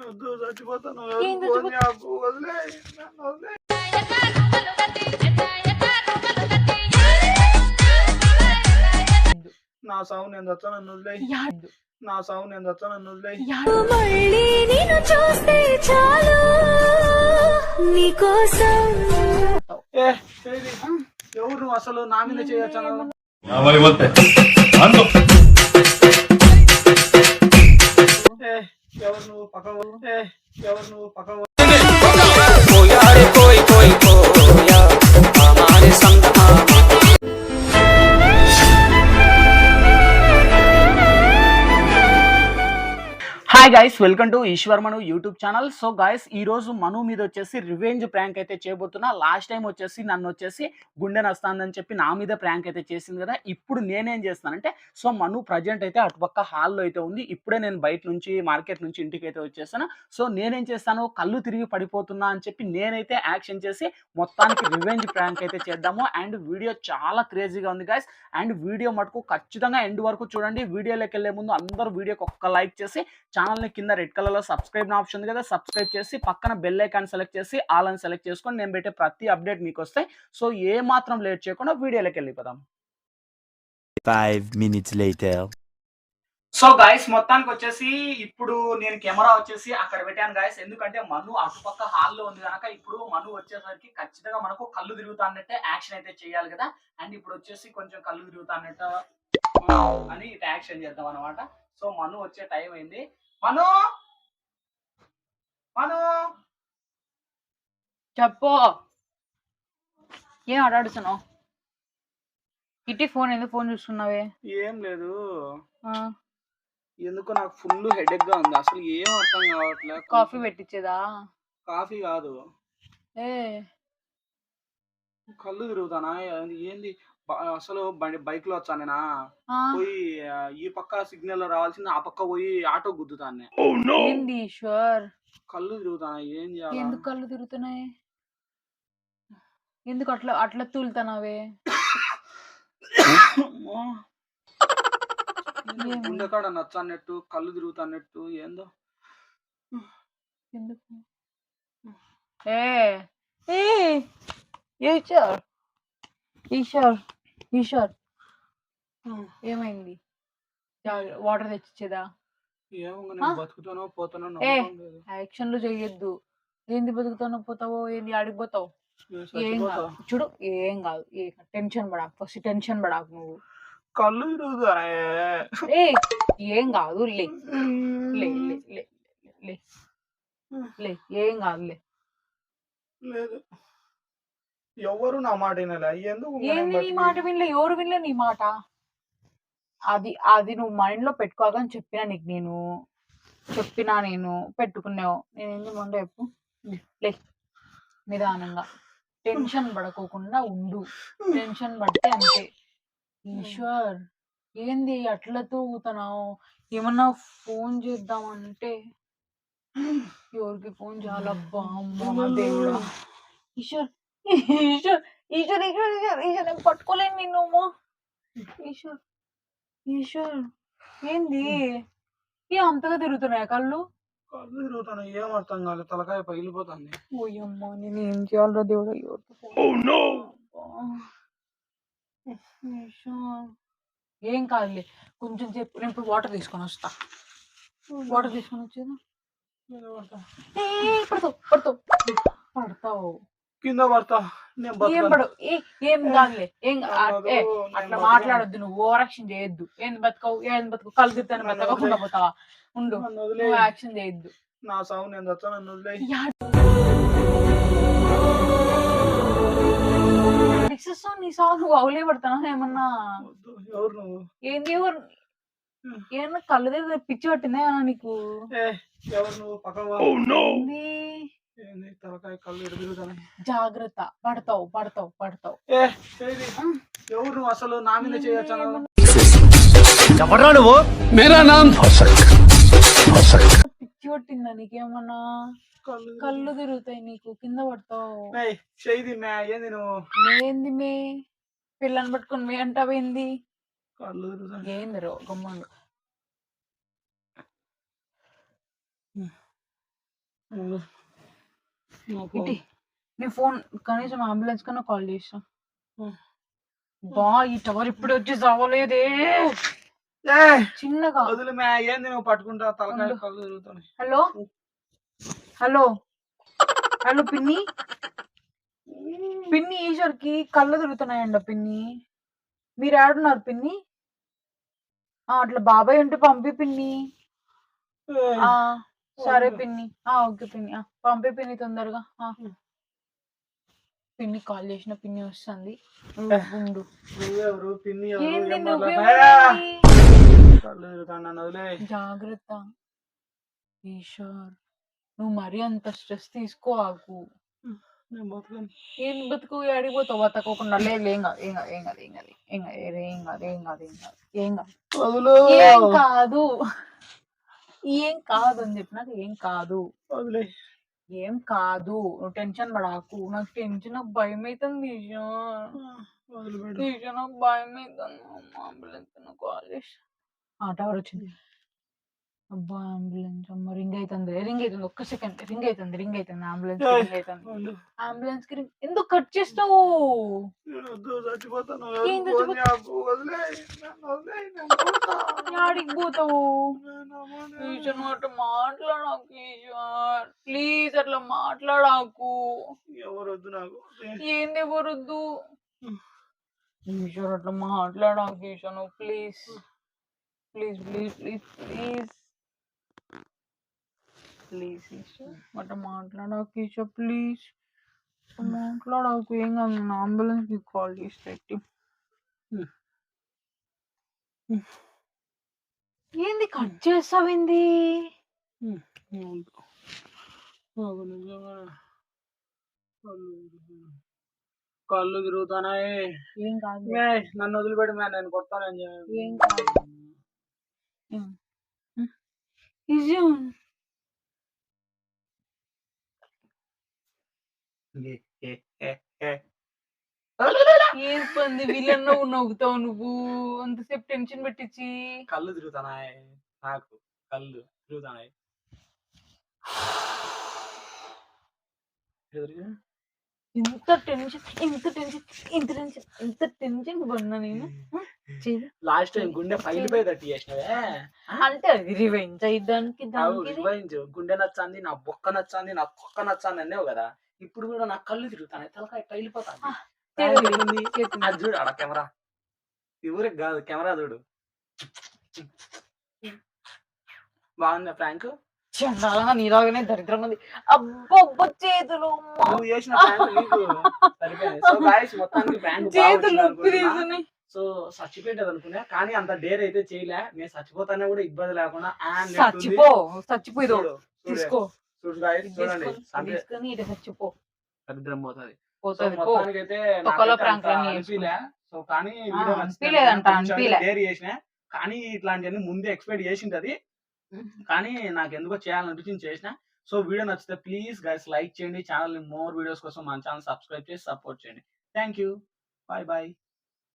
వద్దు చచ్చిపోతాను. ఏం ఫోన్ చచ్చిపో చేయకు. వదిలేయ్. నన్ను వదిలేయ్. నా సావు నేను చచ్చా. నన్ను వదిలేయ్. నా సావు నేను చచ్చా. నన్ను వదిలేయ్. మళ్ళీ నిన్ను చూస్తే చాలు నీకోసం. ఏ చేయి. ఎవరు నువ్వు అసలు నా మీద చేయొచ్చాను? ఎవరు నువ్వు పక్క ఎవరు నువ్వు పక్క hi guys, welcome to Eshwar Manu YouTube channel. So guys, ఈ రోజు మను మీద వచ్చేసి రివెంజ్ ప్రాంక్ అయితే చేయబోతున్నా. లాస్ట్ టైం వచ్చేసి నన్ను వచ్చేసి గుండె నస్తాందని చెప్పి నా మీద ప్రాంక్ అయితే చేసింది కదా. ఇప్పుడు నేనేం చేస్తానంటే, సో మను ప్రజెంట్ అయితే అటుపక్క హాల్లో అయితే ఉంది. ఇప్పుడే నేను బయట నుంచి మార్కెట్ నుంచి ఇంటికి అయితే వచ్చేసాను. సో నేనేం చేస్తాను, కళ్ళు తిరిగి పడిపోతున్నా అని చెప్పి నేనైతే యాక్షన్ చేసి మొత్తానికి రివెంజ్ ప్రాంక్ అయితే చేద్దాము. అండ్ వీడియో చాలా క్రేజీగా ఉంది గైస్. అండ్ వీడియో మటుకు ఖచ్చితంగా ఎండ్ వరకు చూడండి. వీడియోలోకి వెళ్ళే ముందు అందరూ వీడియోకి ఒక్క లైక్ చేసి ఛానల్ని కింద రెడ్ కలర్లో సబ్స్క్రైబ్ ఆప్షన్ ఉంది కదా, సబ్స్క్రైబ్ చేసి పక్కన బెల్ ఐకాన్ సెలెక్ట్ చేసి ఆల్ అని సెలెక్ట్ చేసుకొని నేను పెట్టే ప్రతి అప్డేట్ మీకు వస్తాయి. సో ఏ మాత్రం లేట్ చేయకుండా వీడియోలోకి వెళ్ళిపోదాం. 5 minutes later. సో గైస్, మొత్తానికి వచ్చేసి ఇప్పుడు నేను కెమెరా వచ్చేసి అక్కడ పెట్టాను గైస్. ఎందుకంటే మను అటుపక్క హాల్లో ఉంది కనుక ఇప్పుడు మను వచ్చేసరికి ఖచ్చితంగా మనకు కళ్ళు తిరుగుతాన్నట్టే యాక్షన్ అయితే చేయాలి కదా. అండ్ ఇప్పుడు వచ్చేసి కొంచెం కళ్ళు తిరుగుతాన్నట్టు అని ఇటు యాక్షన్ చేద్దాం అనమాట. సో మను వచ్చే టైం అయింది. మను మను చెప్పు. ఏం ఆడాడుతున్నావు? ఇటీ ఫోన్ ఎందుకు ఫోన్ చూస్తున్నావే? ఏం లేదు, ఎందుకు నాకు ఫుల్ హెడేక్ గా ఉంది. అసలు ఏం అర్థం కావట్లేదు. కాఫీ పెట్టించేదా? కాఫీ కాదు, ఏ కళ్ళు తిరుగుతానా ఏంది? అసలు బైక్ లో వచ్చానేనా, పోయి ఈ పక్క సిగ్నల్ రావాల్సింది ఆ పక్క పోయి ఆటో గుద్దుతాను. ఏంది ఈశ్వర్, కళ్ళు తిరుగుతానా? ఏం చేయాలి? ఎందుకు కళ్ళు తిరుగుతున్నాయి? ఎందుకు అట్లా అట్లా తూలుతున్నావే? గుండెకాడ నచ్చన్నట్టు, కళ్ళు తిరుగుతాన్నట్టు ఏందో. ఎందుకు? ఈశ్వర్ ఈశ్వర్ ఈశ్వర్ ఏమైంది? వాటర్ తెచ్చిచ్చేదా? బతుకుతానో పోతానో యాక్షన్లు చెయ్యొద్దు. ఏంది బతుకుతానో పోతావో, ఏంది ఆడిపోతావు? ఏం కాదు, చూడు ఏం కాదు. టెన్షన్ పడాకు, ఫస్ట్ టెన్షన్ పడాకు నువ్వు. కళ్ళు తిరుగుతానే. ఏం కాదు, లే లే లే లే లే, ఏం కాదులే. లేదు, ఎవరు నా మాట వినలే. ఎందుకు ఏంది నీ మాట వినలే? ఎవరు వినలే నీ మాట? అది అది నువ్వు మైండ్ లో పెట్టుకోవాలని చెప్పినా నీకు. నేను పెట్టుకున్నావు. నేను ఏం చేయమంటే చెప్పు. లే, నిదానంగా టెన్షన్ పడకోకుండా ఉండు. టెన్షన్ పడితే అంతే. ఈశ్వర్, ఏంది అట్లా తూగుతున్నావు? ఏమన్నా ఫోన్ చేద్దామంటే ఎవరికి ఫోన్ చేయాలబ్బా? అమ్మా దేవుడా. ఈశ్వర్ ఈశ్వర్ ఈశ్వర్ ఈశ్వర్ ఈశ్వర్ ఈశ్వర్, నేను పట్టుకోలేను నిన్ను. ఈశ్వర్ ఈశ్వర్, ఏంది అంతగా తిరుగుతున్నాయా కళ్ళు? కళ్ళు తిరుగుతాను, ఏం అర్థం కాలేదు. తలకాయ పగిలిపోతుంది. ఓయమ్మా, నేను ఏం చేయాలరా దేవుడా? ఏం కాదులే, కొంచెం చెప్పు. నేను ఇప్పుడు వాటర్ తీసుకొని వస్తా. వాటర్ తీసుకొని వచ్చేదా? పడతావు, కింద పడతా. ఏం పడవు, ఏం కాదులే. అట్లా మాట్లాడొద్దు, నువ్వు ఓవర్ యాక్షన్ చేయొద్దు. ఏంది బతకవు, కళ్ళు తిరుగుతాను బతకకుండా పోతావా? ఉండు, నువ్వు యాక్షన్ చేయొద్దు. నా సావు నేను చచ్చా. నన్ను వదిలేయ్. నీ సాగు నువ్వు అవులే పడతానా ఏమన్నా? ఎవరు నువ్వు? ఏంది ఎవరు? ఏమన్నా కళ్ళు దగ్గర పిచ్చి పట్టిందా నీకు? ఎవరు నువ్వు? పక్క తలకాయ కళ్ళు తిరుగుతాను. జాగ్రత్త, పడతావు పడతావు పడతావు. ఎవరు నువ్వు? అసలు నా మీద చేయొచ్చాను? పిచ్చి పట్టిందా నీకేమన్నా? కళ్ళు తిరుగుతాయి నీకు, కింద పడతావు. ఏంది నువ్వు? ఏంది మే పిల్లని పట్టుకుని మే అంటావేంది? కళ్ళు తిరుగుతాయి. ఏంది రో గమ్మండు. ఇటీ నీ ఫోన్ కనీసం అంబులెన్స్ కన్నా కాల్ చేసా. బా ఈ టవర్ ఇప్పుడు వచ్చి చావలేదే చిన్నగా. వదిలి మే, ఏంది నువ్వు పట్టుకుంటా తలకాయ కళ్ళు తిరుగుతున్నాయి. హలో హలో హలో పిన్ని పిన్ని ఈశ్వర్కి కళ్ళు తిరుగుతున్నాయంట పిన్ని. మీరు ఆడున్నారు పిన్ని? అట్లా బాబాయ్ ఉంటే పంపి పిన్ని. ఆ సరే పిన్ని. ఓకే పిన్ని. పంపి పిన్ని తొందరగా. పిన్ని కాల్ చేసిన పిన్ని వస్తుంది. ఉండు. నువ్వెవరు పిన్ని ఎవరు? ఏంది ఏం నువ్వే మాట్లాడతా? మరి? కళ్ళు తిరుగుతాను, నన్ను వదిలే. జాగ్రత్త ఈశ్వర్, నువ్వు మరీ అంత స్ట్రెస్ తీసుకోకు. నేను బతకను. ఏం బతుకు అడిగిపోతావు బతకోకుండా? లేదు ఏం కాదు ఏం కాదు ఏం కాదు ఏం కాదు ఏం కాదు ఏం కాదు ఏం కాదు ఏం కాదు ఏం కాదు వదులు. ఏం కాదు ఏం కాదు అని చెప్పినాక ఏం కాదు. వదిలే. ఏం కాదు, నువ్వు టెన్షన్ పడాకు. నాకు టెన్షన్, నాకు భయం అవుతుంది ఈశ్వర్. వదిలిపెట్టు. ఈశ్వర్ నాకు భయం అవుతుంది. అంబులెన్స్ కాల్ చేసి టవర్ వచ్చింది. అబ్బా అంబులెన్స్ అమ్మ రింగ్ అవుతుంది ఒక్క సెకండ్. రింగ్ అవుతుంది అంబులెన్స్ రింగ్ అవుతుంది. అంబులెన్స్ కి ఎందుకు కట్ చేస్తావు? చచ్చిపోతాను. ఏం చచ్చిపోతావు? యాడికి పోతావు? ఈశ్వర్ నువ్వు అట్లా మాట్లాడాకు ఈశ్వర్, ప్లీజ్ అట్లా మాట్లాడాకు. ఎవరు వద్దు నాకు. ఏంది ఎవరొద్దు? ఈశ్వర్ అట్లా మాట్లాడాకు ఈశ్వర్ నువ్వు please please please please please please Eshwar అట్లా మాట్లాడాకు ఈశ్వర్ ప్లీజ్ మాట్లాడాకు. ఏం కాదు, అంబులెన్స్ కాల్ చేసి పెట్టి. ఏంది కట్ చేస్తావింది? కళ్ళు తిరుగుతానాయి. ఏం కాదు నన్ను వదిలిపెట్టి మే, నేను కొడతానని. ఏం కాదు. ఏం పంది వీళ్ళని నువ్వు నవ్వుతావు? నువ్వు అంతసేపు టెన్షన్ పెట్టించి. కళ్ళు తిరుగుతానాయి, నాకు కళ్ళు తిరుగుతానాయి. ఇంత టెన్షన్ పడినా నేను. లాస్ట్ టైం గుండె పగిలిపోయేటట్టు చేసినవే. అంటే అది రివెంజ్ అయ్యడానికి దానికి. రివెంజ్. గుండె నచ్చాంది, నా బొక్క నచ్చాంది, నా కుక్క నచ్చాంది అన్నావు కదా. ఇప్పుడు కూడా నా కళ్ళు తిరుగుతాయి, తలకాయ పగిలిపోతాను. అది చూడు ఆడ కెమెరా, ఊరికి కాదు కెమెరా చూడు. బాగుందా ప్రాంక్? చండాలంగా నీలాగానే దరిద్రంగా ఉంది. అబ్బబ్బ చేతులు నువ్వు చేసిన ప్రాంక్ నీకు సరిపోయింది. సో గైస్ మొత్తానికి ప్రాంక్ చేతులు ఉప్పిరీసున్నాయి. సో చచ్చిపోయేది అనుకున్నా, కానీ అంత డేర్ అయితే చేయలే. నేను చచ్చిపోతానే కూడా ఇబ్బంది లేకుండా చచ్చిపోయి తీసుకో చూడు guys, చూడండి తీసుకొని ఇటు చచ్చిపో. దరిద్రం పోతుంది. పోతుంది మొత్తానికి అయితే అనిపిలే. సో కానీ డేర్ చేసిన, కానీ ఇట్లాంటివన్నీ ముందే ఎక్స్పెక్ట్ చేసింటది, కానీ నాకు ఎందుకో చేయాలనిపించింది చేసిన. సో వీడియో నచ్చితే ప్లీజ్ గైస్ లైక్ చేయండి. ఛానల్ మోర్ వీడియోస్ కోసం మన ఛానల్ సబ్స్క్రైబ్ చేసి సపోర్ట్ చేయండి. Thank you. Bye bye.